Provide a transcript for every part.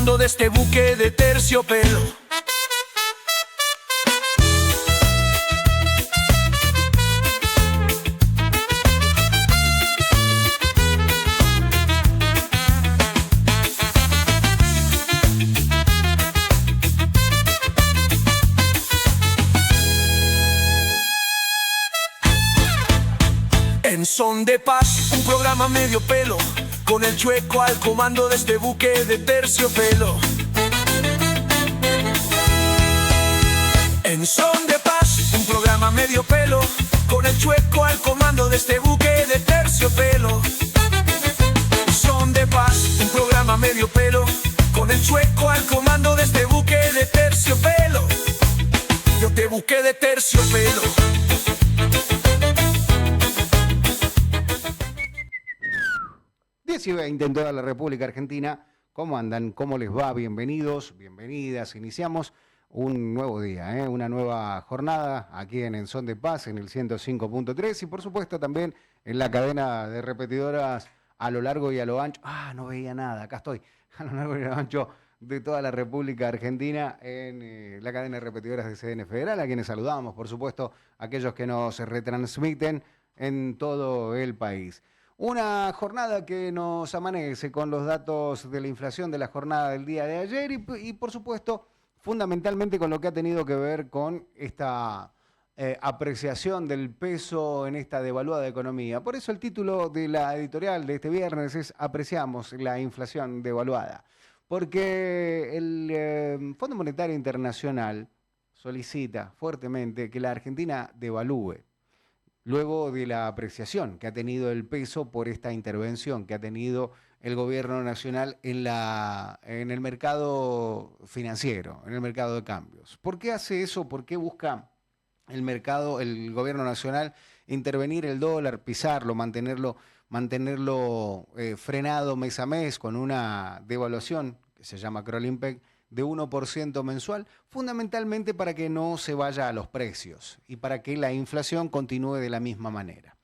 comando de este buque de terciopelo. En son de paz, un programa medio pelo, con el Chueco al comando de este buque de terciopelo. En son de paz, un programa medio pelo, con el Chueco al comando de este buque de terciopelo. Son de paz, un programa medio pelo, con el Chueco al comando de este buque de terciopelo. Yo te buque de terciopelo. 10:20 en toda la República Argentina. ¿Cómo andan? ¿Cómo les va? Bienvenidos, bienvenidas. Iniciamos un nuevo día, una nueva jornada aquí en Son de Paz, en el 105.3 y por supuesto también en la cadena de repetidoras a lo largo y a lo ancho. No veía nada, acá estoy. A lo largo y a lo ancho de toda la República Argentina en la cadena de repetidoras de CDN Federal, a quienes saludamos, por supuesto, aquellos que nos retransmiten en todo el país. Una jornada que nos amanece con los datos de la inflación de la jornada del día de ayer y por supuesto, fundamentalmente con lo que ha tenido que ver con esta apreciación del peso en esta devaluada economía. Por eso el título de la editorial de este viernes es Apreciamos la inflación devaluada. Porque el Fondo Monetario Internacional solicita fuertemente que la Argentina devalúe, luego de la apreciación que ha tenido el peso por esta intervención que ha tenido el gobierno nacional en el mercado financiero, en el mercado de cambios. ¿Por qué hace eso? ¿Por qué busca el gobierno nacional intervenir el dólar, pisarlo, mantenerlo frenado mes a mes con una devaluación que se llama Kroll-Impec de 1% mensual, fundamentalmente para que no se vaya a los precios y para que la inflación continúe de la misma manera?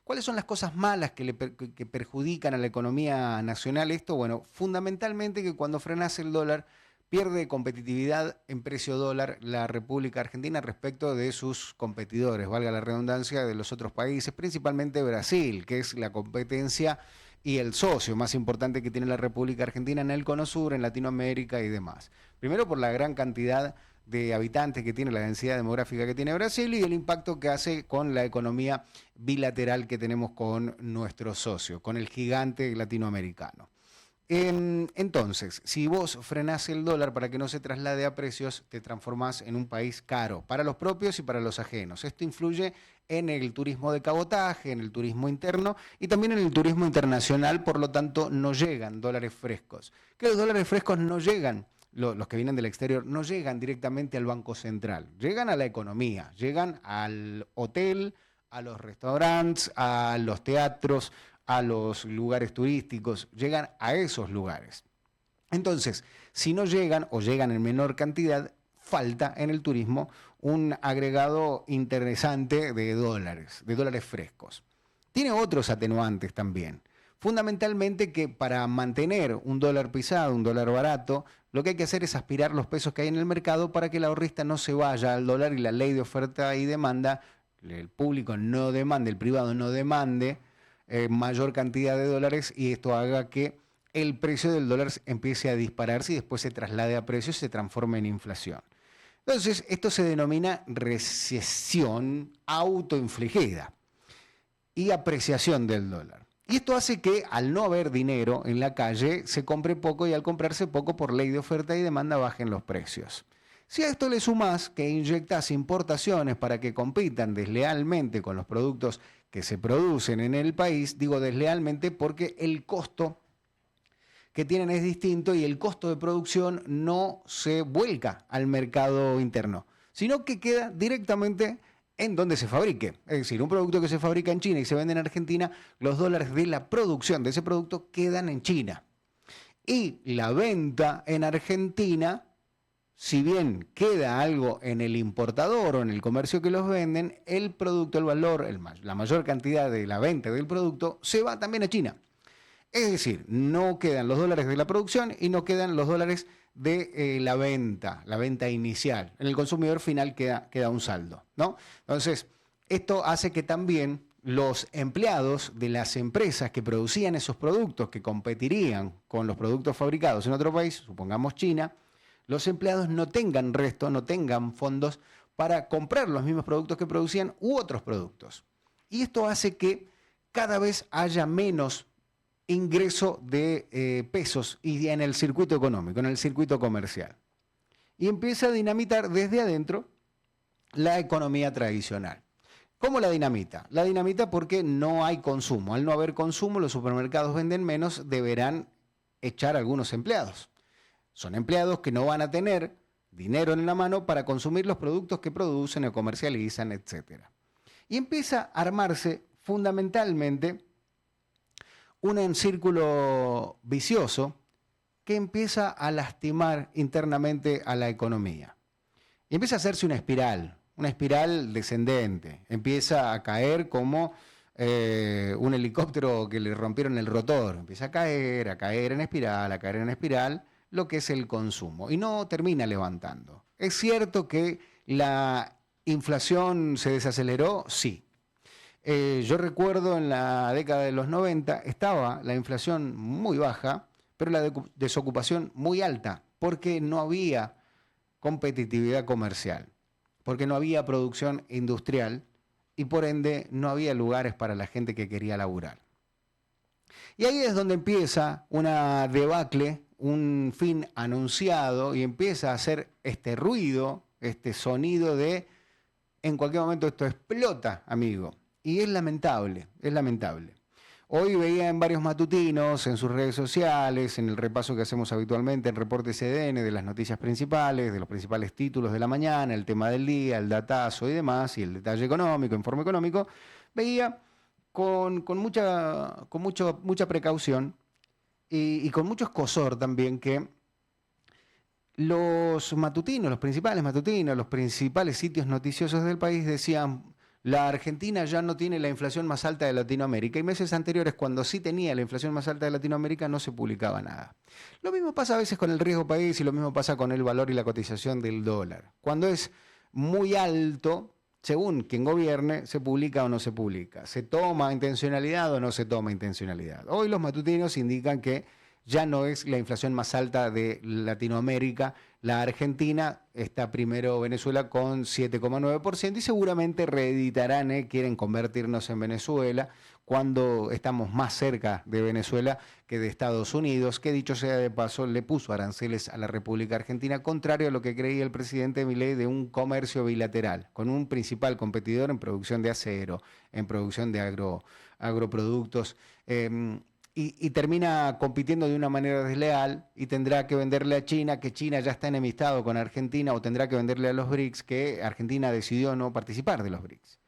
¿Cuáles son las cosas malas que perjudican a la economía nacional esto? Bueno, fundamentalmente que cuando frenas el dólar pierde competitividad en precio dólar la República Argentina respecto de sus competidores, valga la redundancia, de los otros países, principalmente Brasil, que es la competencia y el socio más importante que tiene la República Argentina en el Cono Sur, en Latinoamérica y demás. Primero por la gran cantidad de habitantes que tiene, la densidad demográfica que tiene Brasil y el impacto que hace con la economía bilateral que tenemos con nuestro socio, con el gigante latinoamericano. Entonces, si vos frenás el dólar para que no se traslade a precios, te transformás en un país caro para los propios y para los ajenos. Esto influye en el turismo de cabotaje, en el turismo interno y también en el turismo internacional, por lo tanto no llegan dólares frescos. Que los dólares frescos no llegan, los que vienen del exterior, no llegan directamente al Banco Central, llegan a la economía, llegan al hotel, a los restaurantes, a los teatros, a los lugares turísticos, llegan a esos lugares. Entonces, si no llegan o llegan en menor cantidad, falta en el turismo un agregado interesante de dólares frescos. Tiene otros atenuantes también. Fundamentalmente que para mantener un dólar pisado, un dólar barato, lo que hay que hacer es aspirar los pesos que hay en el mercado para que el ahorrista no se vaya al dólar y la ley de oferta y demanda, el público no demande, el privado no demande mayor cantidad de dólares y esto haga que el precio del dólar empiece a dispararse y después se traslade a precios y se transforme en inflación. Entonces, esto se denomina recesión autoinfligida y apreciación del dólar. Y esto hace que al no haber dinero en la calle se compre poco y al comprarse poco por ley de oferta y demanda bajen los precios. Si a esto le sumás que inyectás importaciones para que compitan deslealmente con los productos que se producen en el país, digo deslealmente porque el costo que tienen es distinto y el costo de producción no se vuelca al mercado interno, sino que queda directamente en donde se fabrique. Es decir, un producto que se fabrica en China y se vende en Argentina, los dólares de la producción de ese producto quedan en China. Y la venta en Argentina, si bien queda algo en el importador o en el comercio que los venden, el producto, el valor, la mayor cantidad de la venta del producto se va también a China. Es decir, no quedan los dólares de la producción y no quedan los dólares de la venta inicial. En el consumidor final queda un saldo, ¿no? Entonces, esto hace que también los empleados de las empresas que producían esos productos, que competirían con los productos fabricados en otro país, supongamos China, los empleados no tengan resto, no tengan fondos para comprar los mismos productos que producían u otros productos. Y esto hace que cada vez haya menos ingreso de pesos y en el circuito económico, en el circuito comercial. Y empieza a dinamitar desde adentro la economía tradicional. ¿Cómo la dinamita? La dinamita porque no hay consumo. Al no haber consumo, los supermercados venden menos, deberán echar algunos empleados. Son empleados que no van a tener dinero en la mano para consumir los productos que producen o comercializan, etc. Y empieza a armarse fundamentalmente un círculo vicioso que empieza a lastimar internamente a la economía. Y empieza a hacerse una espiral descendente. Empieza a caer como un helicóptero que le rompieron el rotor. Empieza a caer en espiral, lo que es el consumo. Y no termina levantando. ¿Es cierto que la inflación se desaceleró? Sí. Yo recuerdo en la década de los 90 estaba la inflación muy baja, pero la desocupación muy alta, porque no había competitividad comercial, porque no había producción industrial y por ende no había lugares para la gente que quería laburar. Y ahí es donde empieza una debacle, un fin anunciado y empieza a hacer este ruido, este sonido de en cualquier momento esto explota, amigo. Y es lamentable, es lamentable. Hoy veía en varios matutinos, en sus redes sociales, en el repaso que hacemos habitualmente en Reporte CDN de las noticias principales, de los principales títulos de la mañana, el tema del día, el datazo y demás, y el detalle económico, informe económico, veía con mucha precaución y con mucho escosor también que los matutinos, los principales sitios noticiosos del país decían: la Argentina ya no tiene la inflación más alta de Latinoamérica. Y meses anteriores, cuando sí tenía la inflación más alta de Latinoamérica, no se publicaba nada. Lo mismo pasa a veces con el riesgo país y lo mismo pasa con el valor y la cotización del dólar. Cuando es muy alto, según quien gobierne, se publica o no se publica. ¿Se toma intencionalidad o no se toma intencionalidad? Hoy los matutinos indican que ya no es la inflación más alta de Latinoamérica. La Argentina está primero Venezuela con 7,9% y seguramente reeditarán, quieren convertirnos en Venezuela cuando estamos más cerca de Venezuela que de Estados Unidos, que dicho sea de paso le puso aranceles a la República Argentina, contrario a lo que creía el presidente Milei de un comercio bilateral, con un principal competidor en producción de acero, en producción de agroproductos, y termina compitiendo de una manera desleal y tendrá que venderle a China, que China ya está enemistado con Argentina, o tendrá que venderle a los BRICS, que Argentina decidió no participar de los BRICS.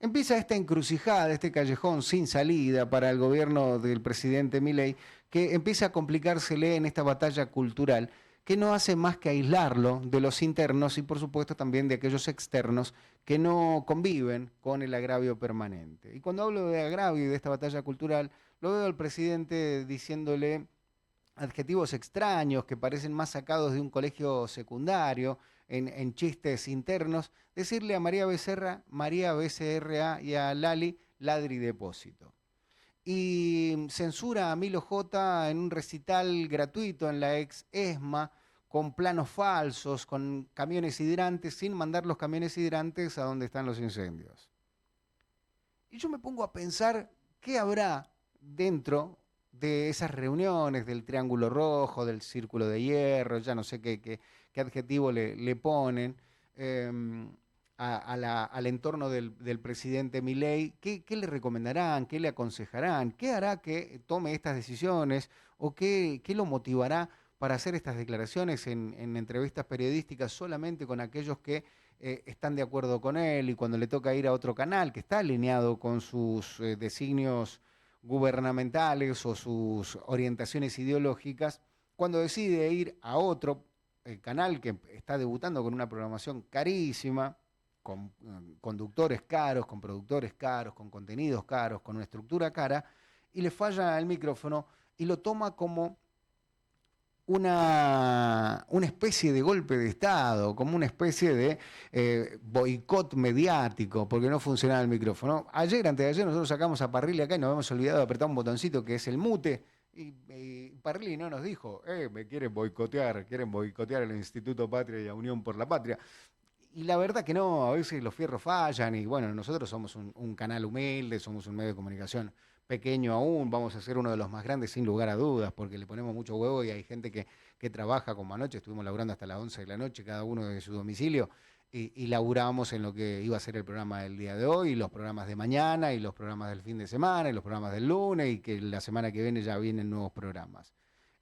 Empieza esta encrucijada, este callejón sin salida para el gobierno del presidente Milei, que empieza a complicársele en esta batalla cultural, que no hace más que aislarlo de los internos y por supuesto también de aquellos externos que no conviven con el agravio permanente. Y cuando hablo de agravio y de esta batalla cultural, lo veo al presidente diciéndole adjetivos extraños que parecen más sacados de un colegio secundario, en chistes internos, decirle a María Becerra, María BCRA, y a Lali, Ladri Depósito. Y censura a Milo J en un recital gratuito en la ex ESMA, con planos falsos, con camiones hidrantes, sin mandar los camiones hidrantes a donde están los incendios. Y yo me pongo a pensar qué habrá dentro de esas reuniones del Triángulo Rojo, del Círculo de Hierro, ya no sé qué adjetivo le ponen, al entorno del presidente Milei. ¿Qué le recomendarán? ¿Qué le aconsejarán? ¿Qué hará que tome estas decisiones? ¿O qué lo motivará para hacer estas declaraciones en entrevistas periodísticas solamente con aquellos que están de acuerdo con él, y cuando le toca ir a otro canal que está alineado con sus designios gubernamentales o sus orientaciones ideológicas, cuando decide ir a otro canal que está debutando con una programación carísima, con conductores caros, con productores caros, con contenidos caros, con una estructura cara, y le falla el micrófono, y lo toma como una especie de golpe de Estado, como una especie de boicot mediático, porque no funcionaba el micrófono. Ayer, antes de ayer, nosotros sacamos a Parrilli acá y nos habíamos olvidado de apretar un botoncito que es el mute, y Parrilli no nos dijo, me quieren boicotear el Instituto Patria y a Unión por la Patria. Y la verdad que no, a veces los fierros fallan y bueno, nosotros somos un canal humilde, somos un medio de comunicación pequeño aún, vamos a ser uno de los más grandes sin lugar a dudas, porque le ponemos mucho huevo y hay gente que trabaja como anoche, estuvimos laburando hasta las 11 de la noche, cada uno desde su domicilio, y laburamos en lo que iba a ser el programa del día de hoy, y los programas de mañana, y los programas del fin de semana, y los programas del lunes, y que la semana que viene ya vienen nuevos programas.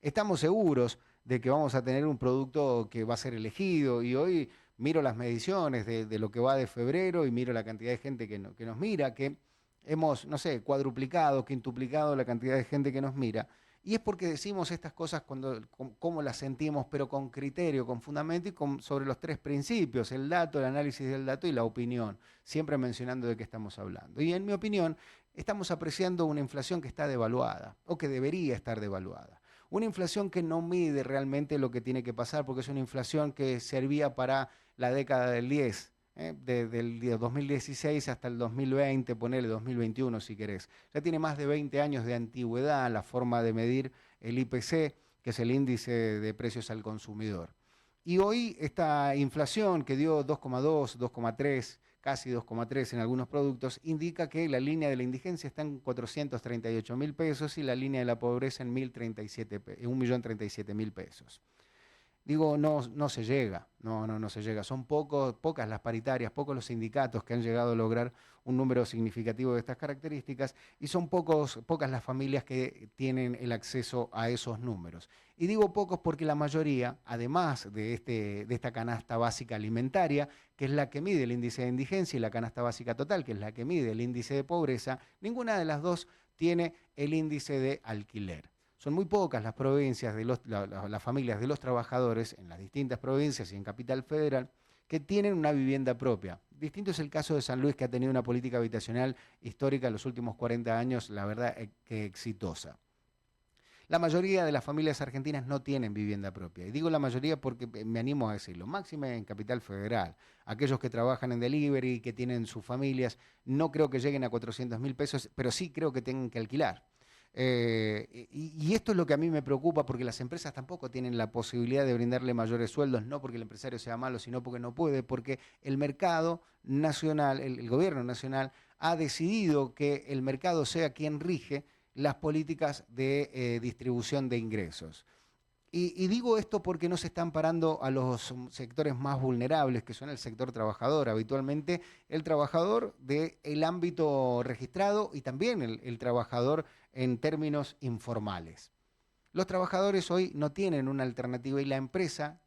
Estamos seguros de que vamos a tener un producto que va a ser elegido, y hoy miro las mediciones de lo que va de febrero y miro la cantidad de gente que nos mira, que hemos, no sé, cuadruplicado, quintuplicado la cantidad de gente que nos mira. Y es porque decimos estas cosas como las sentimos, pero con criterio, con fundamento y sobre los tres principios, el dato, el análisis del dato y la opinión, siempre mencionando de qué estamos hablando. Y en mi opinión, estamos apreciando una inflación que está devaluada, o que debería estar devaluada. Una inflación que no mide realmente lo que tiene que pasar, porque es una inflación que servía para la década del 10, del 2016 hasta el 2020, ponele 2021 si querés. Ya tiene más de 20 años de antigüedad la forma de medir el IPC, que es el índice de precios al consumidor. Y hoy esta inflación que dio 2,2, 2,3, casi 2,3 en algunos productos, indica que la línea de la indigencia está en 438.000 pesos y la línea de la pobreza en 1.037.000 pesos. Digo, no se llega, no se llega. Son pocas las paritarias, pocos los sindicatos que han llegado a lograr un número significativo de estas características y son pocas las familias que tienen el acceso a esos números. Y digo pocos porque la mayoría, además de esta canasta básica alimentaria, que es la que mide el índice de indigencia, y la canasta básica total, que es la que mide el índice de pobreza, ninguna de las dos tiene el índice de alquiler. Son muy pocas las provincias, las familias de los trabajadores en las distintas provincias y en Capital Federal que tienen una vivienda propia. Distinto es el caso de San Luis, que ha tenido una política habitacional histórica en los últimos 40 años, la verdad que exitosa. La mayoría de las familias argentinas no tienen vivienda propia. Y digo la mayoría porque me animo a decirlo. Máxime en Capital Federal. Aquellos que trabajan en delivery, que tienen sus familias, no creo que lleguen a 400.000 pesos, pero sí creo que tengan que alquilar. Y esto es lo que a mí me preocupa porque las empresas tampoco tienen la posibilidad de brindarle mayores sueldos, no porque el empresario sea malo, sino porque no puede, porque el mercado nacional, el gobierno nacional, ha decidido que el mercado sea quien rige las políticas de distribución de ingresos. Y digo esto porque no se están parando a los sectores más vulnerables, que son el sector trabajador, habitualmente el trabajador del ámbito registrado y también el trabajador en términos informales. Los trabajadores hoy no tienen una alternativa y la empresa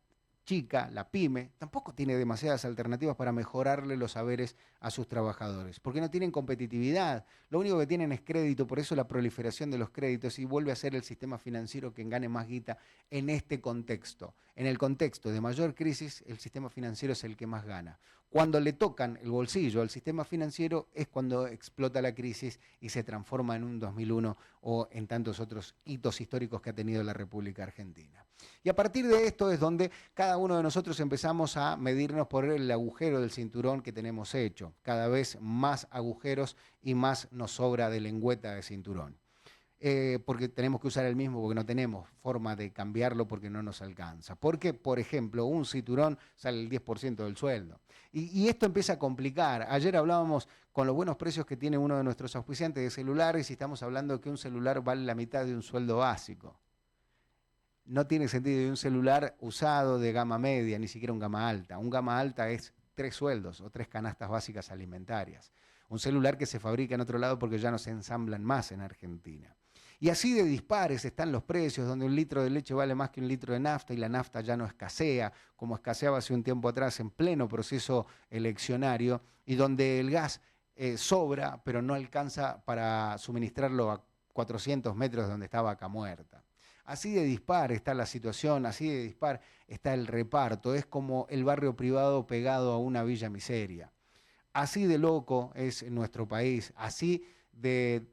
chica, la pyme, tampoco tiene demasiadas alternativas para mejorarle los saberes a sus trabajadores, porque no tienen competitividad, lo único que tienen es crédito, por eso la proliferación de los créditos y vuelve a ser el sistema financiero quien gane más guita en este contexto. En el contexto de mayor crisis, el sistema financiero es el que más gana. Cuando le tocan el bolsillo al sistema financiero es cuando explota la crisis y se transforma en un 2001 o en tantos otros hitos históricos que ha tenido la República Argentina. Y a partir de esto es donde cada uno de nosotros empezamos a medirnos por el agujero del cinturón que tenemos hecho. Cada vez más agujeros y más nos sobra de lengüeta de cinturón. Porque tenemos que usar el mismo porque no tenemos forma de cambiarlo porque no nos alcanza. Porque, por ejemplo, un cinturón sale el 10% del sueldo. Y esto empieza a complicar. Ayer hablábamos con los buenos precios que tiene uno de nuestros auspiciantes de celulares y estamos hablando que un celular vale la mitad de un sueldo básico. No tiene sentido de un celular usado de gama media, ni siquiera un gama alta. Un gama alta es 3 sueldos o 3 canastas básicas alimentarias. Un celular que se fabrica en otro lado porque ya no se ensamblan más en Argentina. Y así de dispares están los precios, donde un litro de leche vale más que un litro de nafta y la nafta ya no escasea, como escaseaba hace un tiempo atrás en pleno proceso eleccionario, y donde el gas sobra, pero no alcanza para suministrarlo a 400 metros de donde está Vaca Muerta. Así de dispar está la situación, así de dispar está el reparto, es como el barrio privado pegado a una villa miseria. Así de loco es nuestro país, así de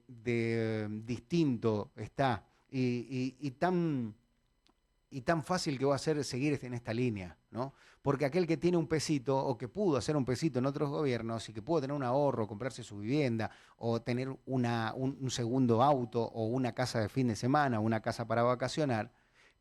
distinto está y tan fácil que va a ser seguir en esta línea, ¿no? Porque aquel que tiene un pesito o que pudo hacer un pesito en otros gobiernos y que pudo tener un ahorro, comprarse su vivienda o tener un segundo auto o una casa de fin de semana, una casa para vacacionar,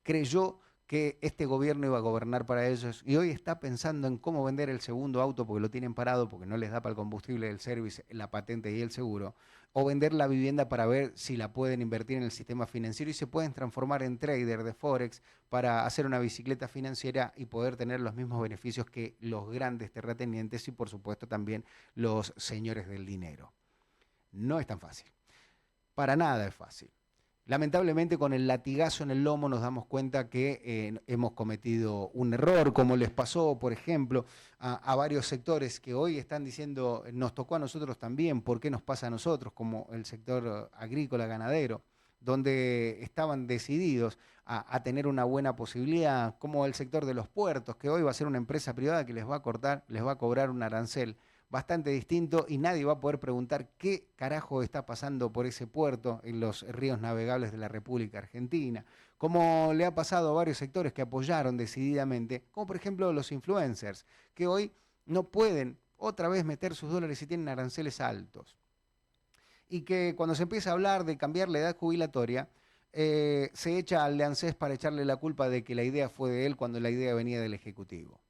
creyó que este gobierno iba a gobernar para ellos y hoy está pensando en cómo vender el segundo auto porque lo tienen parado, porque no les da para el combustible del service, la patente y el seguro, o vender la vivienda para ver si la pueden invertir en el sistema financiero y se pueden transformar en trader de Forex para hacer una bicicleta financiera y poder tener los mismos beneficios que los grandes terratenientes y por supuesto también los señores del dinero. No es tan fácil. Para nada es fácil. Lamentablemente con el latigazo en el lomo nos damos cuenta que hemos cometido un error, como les pasó, por ejemplo, a varios sectores que hoy están diciendo, nos tocó a nosotros también, ¿por qué nos pasa a nosotros? Como el sector agrícola, ganadero, donde estaban decididos a tener una buena posibilidad, como el sector de los puertos, que hoy va a ser una empresa privada que les va a cobrar un arancel bastante distinto y nadie va a poder preguntar qué carajo está pasando por ese puerto en los ríos navegables de la República Argentina, como le ha pasado a varios sectores que apoyaron decididamente, como por ejemplo los influencers, que hoy no pueden otra vez meter sus dólares y tienen aranceles altos. Y que cuando se empieza a hablar de cambiar la edad jubilatoria, se echa al de ANSES para echarle la culpa de que la idea fue de él cuando la idea venía del Ejecutivo.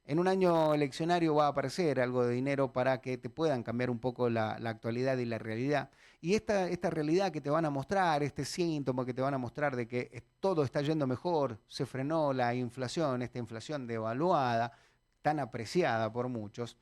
En un año eleccionario va a aparecer algo de dinero para que te puedan cambiar un poco la actualidad y la realidad. Y esta realidad que te van a mostrar, este síntoma que te van a mostrar de que todo está yendo mejor, se frenó la inflación, esta inflación devaluada, tan apreciada por muchos,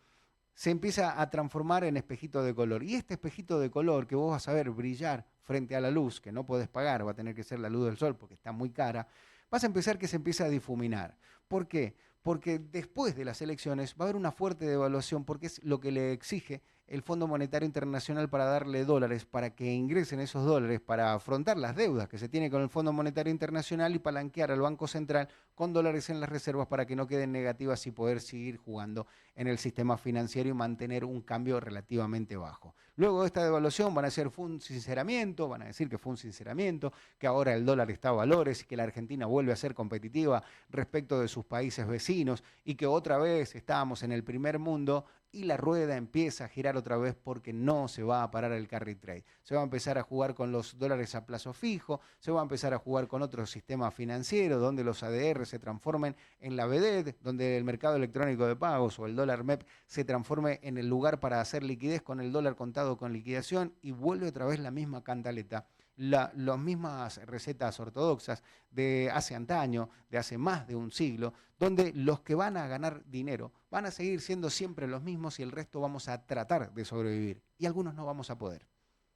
se empieza a transformar en espejito de color. Y este espejito de color que vos vas a ver brillar frente a la luz, que no podés pagar, va a tener que ser la luz del sol porque está muy cara, vas a empezar que se empieza a difuminar. ¿Por qué? Porque después de las elecciones va a haber una fuerte devaluación porque es lo que le exige el Fondo Monetario Internacional para darle dólares, para que ingresen esos dólares, para afrontar las deudas que se tiene con el Fondo Monetario Internacional y palanquear al Banco Central con dólares en las reservas para que no queden negativas y poder seguir jugando en el sistema financiero y mantener un cambio relativamente bajo. Luego de esta devaluación van a decir fue un sinceramiento, van a decir que fue un sinceramiento, que ahora el dólar está a valores y que la Argentina vuelve a ser competitiva respecto de sus países vecinos y que otra vez estábamos en el primer mundo y la rueda empieza a girar otra vez porque no se va a parar el carry trade. Se va a empezar a jugar con los dólares a plazo fijo, se va a empezar a jugar con otro sistema financiero donde los ADR se transformen en la vedette, donde el mercado electrónico de pagos o el dólar MEP se transforme en el lugar para hacer liquidez con el dólar contado con liquidación y vuelve otra vez la misma cantaleta. Las mismas recetas ortodoxas de hace antaño, de hace más de un siglo, donde los que van a ganar dinero van a seguir siendo siempre los mismos y el resto vamos a tratar de sobrevivir. Y algunos no vamos a poder,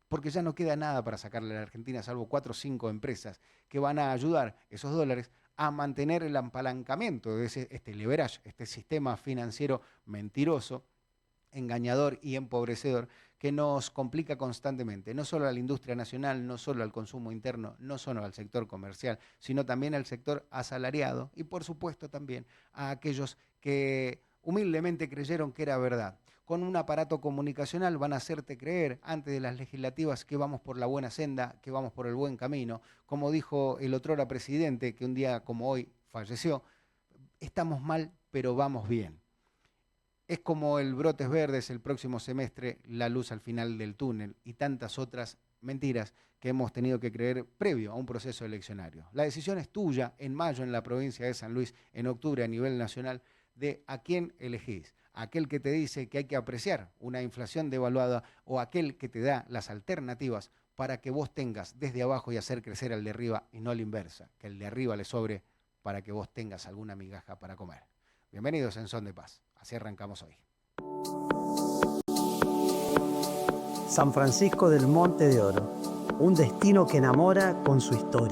porque ya no queda nada para sacarle a la Argentina, salvo 4 o 5 empresas que van a ayudar esos dólares a mantener el apalancamiento de este leverage, este sistema financiero mentiroso, engañador y empobrecedor que nos complica constantemente, no solo a la industria nacional, no solo al consumo interno, no solo al sector comercial, sino también al sector asalariado y por supuesto también a aquellos que humildemente creyeron que era verdad. Con un aparato comunicacional van a hacerte creer antes de las legislativas que vamos por la buena senda, que vamos por el buen camino. Como dijo el otrora presidente, que un día como hoy falleció, estamos mal, pero vamos bien. Es como el brotes verdes el próximo semestre, la luz al final del túnel y tantas otras mentiras que hemos tenido que creer previo a un proceso eleccionario. La decisión es tuya en mayo en la provincia de San Luis, en octubre a nivel nacional, de a quién elegís. Aquel que te dice que hay que apreciar una inflación devaluada o aquel que te da las alternativas para que vos tengas desde abajo y hacer crecer al de arriba y no a la inversa, que el de arriba le sobre para que vos tengas alguna migaja para comer. Bienvenidos en Son de Paz. Así arrancamos hoy. San Francisco del Monte de Oro, un destino que enamora con su historia.